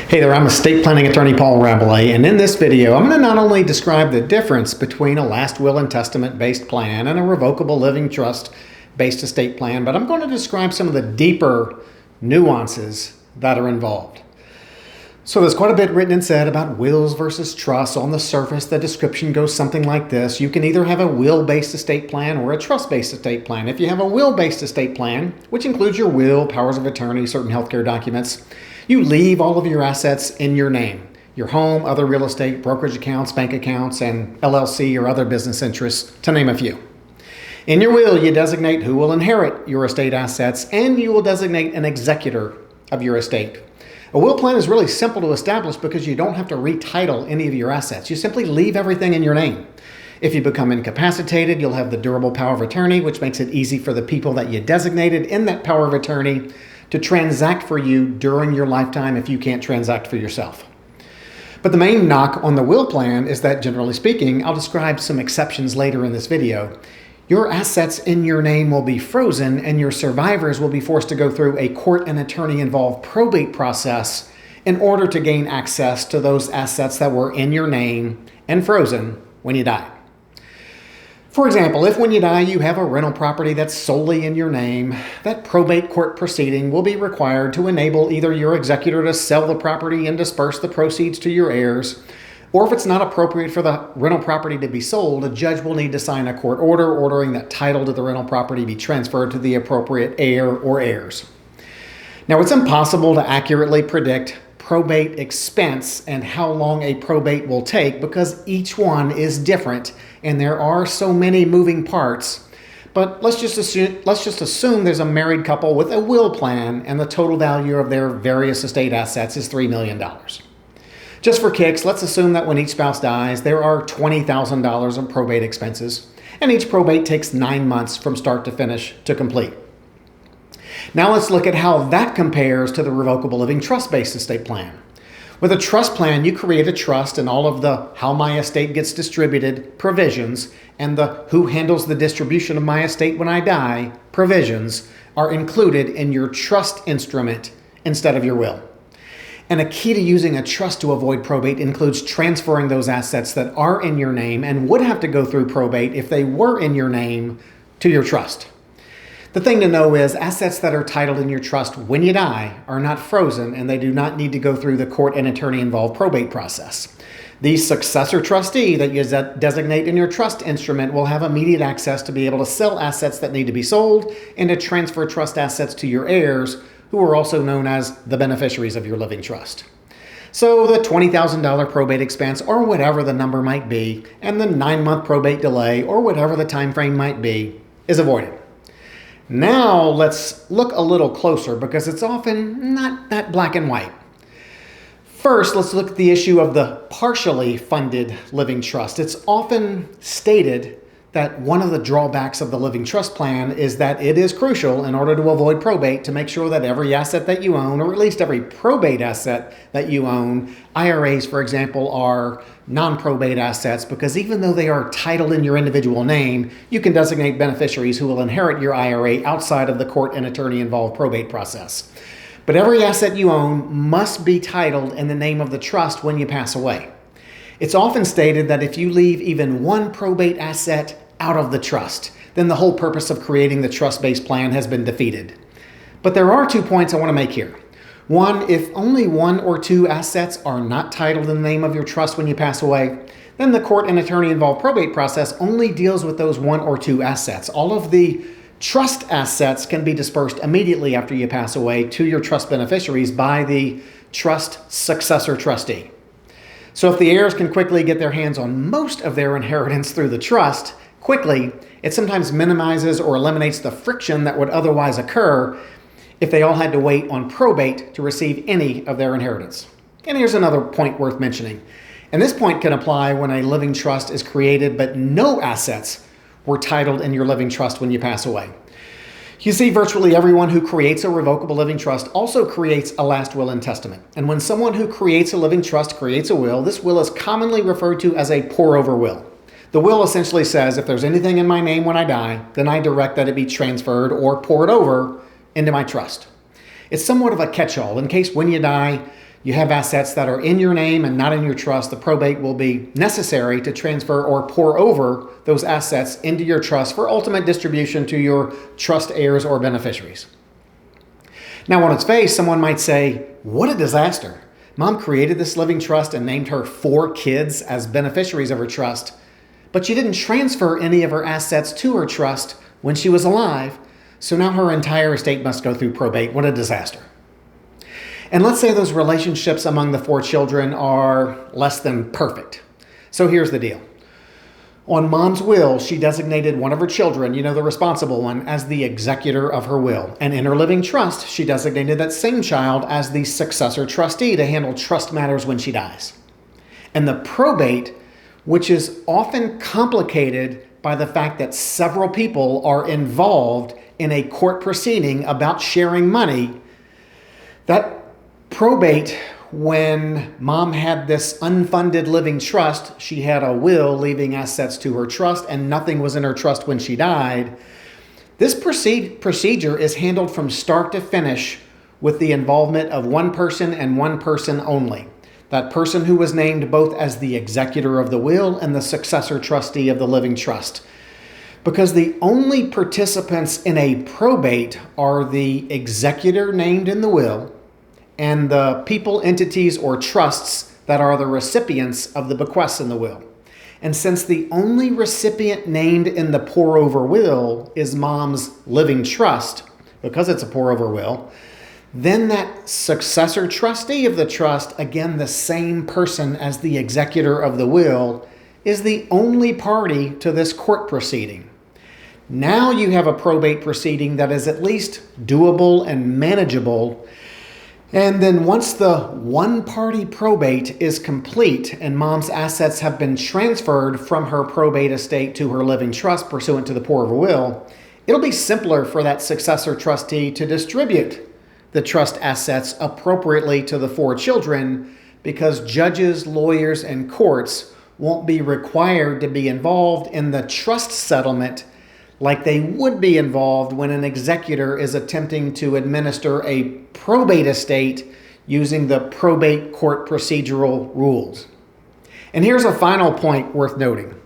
Hey there, I'm estate planning attorney Paul Rabelais, and in this video I'm going to not only describe the difference between a last will and testament based plan and a revocable living trust based estate plan, but I'm going to describe some of the deeper nuances that are involved. So there's quite a bit written and said about wills versus trusts. On the surface, the description goes something like this. You can either have a will-based estate plan or a trust-based estate plan. If you have a will-based estate plan, which includes your will, powers of attorney, certain healthcare documents, you leave all of your assets in your name. Your home, other real estate, brokerage accounts, bank accounts, and LLC or other business interests, to name a few. In your will, you designate who will inherit your estate assets, and you will designate an executor of your estate. A will plan is really simple to establish because you don't have to retitle any of your assets. You simply leave everything in your name. If you become incapacitated, you'll have the durable power of attorney, which makes it easy for the people that you designated in that power of attorney to transact for you during your lifetime if you can't transact for yourself. But the main knock on the will plan is that, generally speaking, I'll describe some exceptions later in this video, your assets in your name will be frozen and your survivors will be forced to go through a court and attorney involved probate process in order to gain access to those assets that were in your name and frozen when you die. For example, if when you die you have a rental property that's solely in your name, that probate court proceeding will be required to enable either your executor to sell the property and disburse the proceeds to your heirs, or if it's not appropriate for the rental property to be sold, a judge will need to sign a court order ordering that title to the rental property be transferred to the appropriate heir or heirs. Now, it's impossible to accurately predict probate expense and how long a probate will take because each one is different and there are so many moving parts. But let's just assume there's a married couple with a will plan and the total value of their various estate assets is $3 million. Just for kicks, let's assume that when each spouse dies, there are $20,000 in probate expenses, and each probate takes 9 months from start to finish to complete. Now let's look at how that compares to the revocable living trust-based estate plan. With a trust plan, you create a trust and all of the how my estate gets distributed provisions and the who handles the distribution of my estate when I die provisions are included in your trust instrument instead of your will. And a key to using a trust to avoid probate includes transferring those assets that are in your name and would have to go through probate if they were in your name to your trust. The thing to know is assets that are titled in your trust when you die are not frozen and they do not need to go through the court and attorney involved probate process. The successor trustee that you designate in your trust instrument will have immediate access to be able to sell assets that need to be sold and to transfer trust assets to your heirs, who are also known as the beneficiaries of your living trust. So the $20,000 probate expense, or whatever the number might be, and the 9-month probate delay, or whatever the time frame might be, is avoided. Now let's look a little closer because it's often not that black and white. First, let's look at the issue of the partially funded living trust. It's often stated that one of the drawbacks of the living trust plan is that it is crucial in order to avoid probate to make sure that every asset that you own, or at least every probate asset that you own, IRAs, for example, are non-probate assets because even though they are titled in your individual name, you can designate beneficiaries who will inherit your IRA outside of the court and attorney involved probate process. But every asset you own must be titled in the name of the trust when you pass away. It's often stated that if you leave even one probate asset out of the trust, then the whole purpose of creating the trust-based plan has been defeated. But there are 2 points I want to make here. One, if only 1 or 2 assets are not titled in the name of your trust when you pass away, then the court and attorney involved probate process only deals with those 1 or 2 assets. All of the trust assets can be dispersed immediately after you pass away to your trust beneficiaries by the trust successor trustee. So if the heirs can quickly get their hands on most of their inheritance through the trust quickly, it sometimes minimizes or eliminates the friction that would otherwise occur if they all had to wait on probate to receive any of their inheritance. And here's another point worth mentioning. And this point can apply when a living trust is created but no assets were titled in your living trust when you pass away. You see, virtually everyone who creates a revocable living trust also creates a last will and testament. And when someone who creates a living trust creates a will, this will is commonly referred to as a pour-over will. The will essentially says if there's anything in my name when I die, then I direct that it be transferred or poured over into my trust. It's somewhat of a catch-all in case when you die, you have assets that are in your name and not in your trust, the probate will be necessary to transfer or pour over those assets into your trust for ultimate distribution to your trust heirs or beneficiaries. Now, on its face, someone might say, what a disaster. Mom created this living trust and named her 4 kids as beneficiaries of her trust, but she didn't transfer any of her assets to her trust when she was alive, so now her entire estate must go through probate. What a disaster. And let's say those relationships among the 4 children are less than perfect. So here's the deal. On Mom's will, she designated one of her children, the responsible one, as the executor of her will. And in her living trust, she designated that same child as the successor trustee to handle trust matters when she dies. And the probate, which is often complicated by the fact that several people are involved in a court proceeding about sharing money, that probate, when Mom had this unfunded living trust, she had a will leaving assets to her trust and nothing was in her trust when she died. This procedure is handled from start to finish with the involvement of one person and one person only. That person who was named both as the executor of the will and the successor trustee of the living trust. Because the only participants in a probate are the executor named in the will and the people, entities, or trusts that are the recipients of the bequests in the will. And since the only recipient named in the pour-over will is Mom's living trust, because it's a pour-over will, then that successor trustee of the trust, again the same person as the executor of the will, is the only party to this court proceeding. Now you have a probate proceeding that is at least doable and manageable. And then once the one-party probate is complete and Mom's assets have been transferred from her probate estate to her living trust pursuant to the pour-over will, it'll be simpler for that successor trustee to distribute the trust assets appropriately to the 4 children because judges, lawyers, and courts won't be required to be involved in the trust settlement like they would be involved when an executor is attempting to administer a probate estate using the probate court procedural rules. And here's a final point worth noting.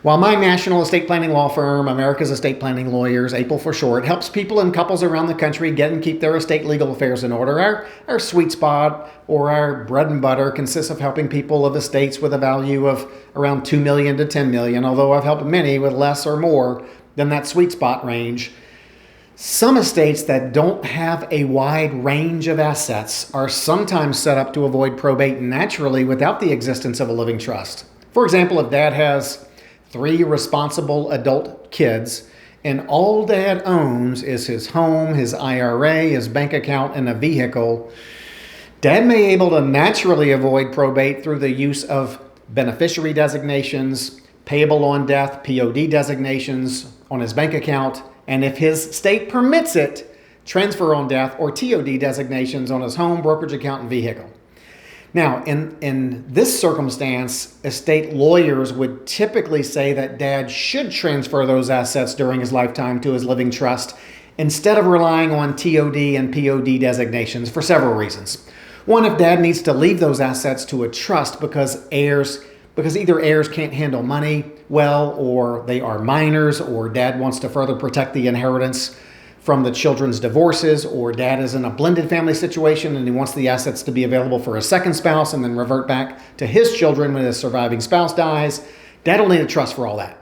While my national estate planning law firm, America's Estate Planning Lawyers, APL for short, helps people and couples around the country get and keep their estate legal affairs in order, our sweet spot or our bread and butter consists of helping people of estates with a value of around $2 million to $10 million, although I've helped many with less or more than that sweet spot range. Some estates that don't have a wide range of assets are sometimes set up to avoid probate naturally without the existence of a living trust. For example, if Dad has 3 responsible adult kids and all Dad owns is his home, his IRA, his bank account, and a vehicle, Dad may be able to naturally avoid probate through the use of beneficiary designations, payable on death, POD designations on his bank account, and if his state permits it, transfer on death or TOD designations on his home, brokerage account, and vehicle. Now, in this circumstance, estate lawyers would typically say that Dad should transfer those assets during his lifetime to his living trust instead of relying on TOD and POD designations for several reasons. One, if Dad needs to leave those assets to a trust because either heirs can't handle money well, or they are minors, or Dad wants to further protect the inheritance from the children's divorces, or Dad is in a blended family situation and he wants the assets to be available for a second spouse and then revert back to his children when his surviving spouse dies. Dad will need a trust for all that.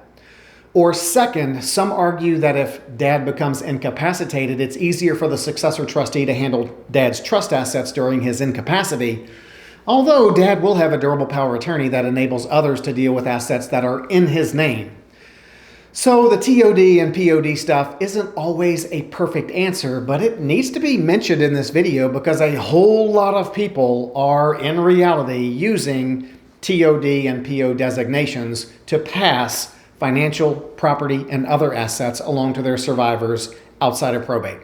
Or second, some argue that if Dad becomes incapacitated, it's easier for the successor trustee to handle Dad's trust assets during his incapacity, although Dad will have a durable power of attorney that enables others to deal with assets that are in his name. So the TOD and POD stuff isn't always a perfect answer, but it needs to be mentioned in this video because a whole lot of people are in reality using TOD and PO designations to pass financial, property, and other assets along to their survivors outside of probate.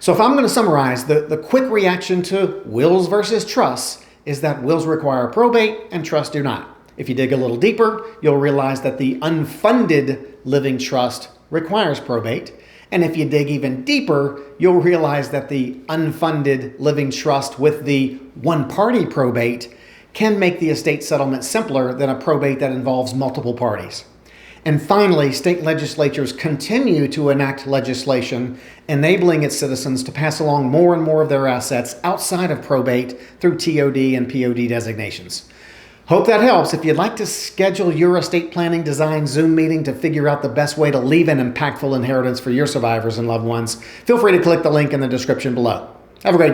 So if I'm going to summarize, the quick reaction to wills versus trusts is that wills require probate and trusts do not. If you dig a little deeper, you'll realize that the unfunded living trust requires probate, And if you dig even deeper, you'll realize that the unfunded living trust with the one-party probate can make the estate settlement simpler than a probate that involves multiple parties. And finally, state legislatures continue to enact legislation enabling its citizens to pass along more and more of their assets outside of probate through TOD and POD designations. Hope that helps. If you'd like to schedule your estate planning design Zoom meeting to figure out the best way to leave an impactful inheritance for your survivors and loved ones, feel free to click the link in the description below. Have a great day.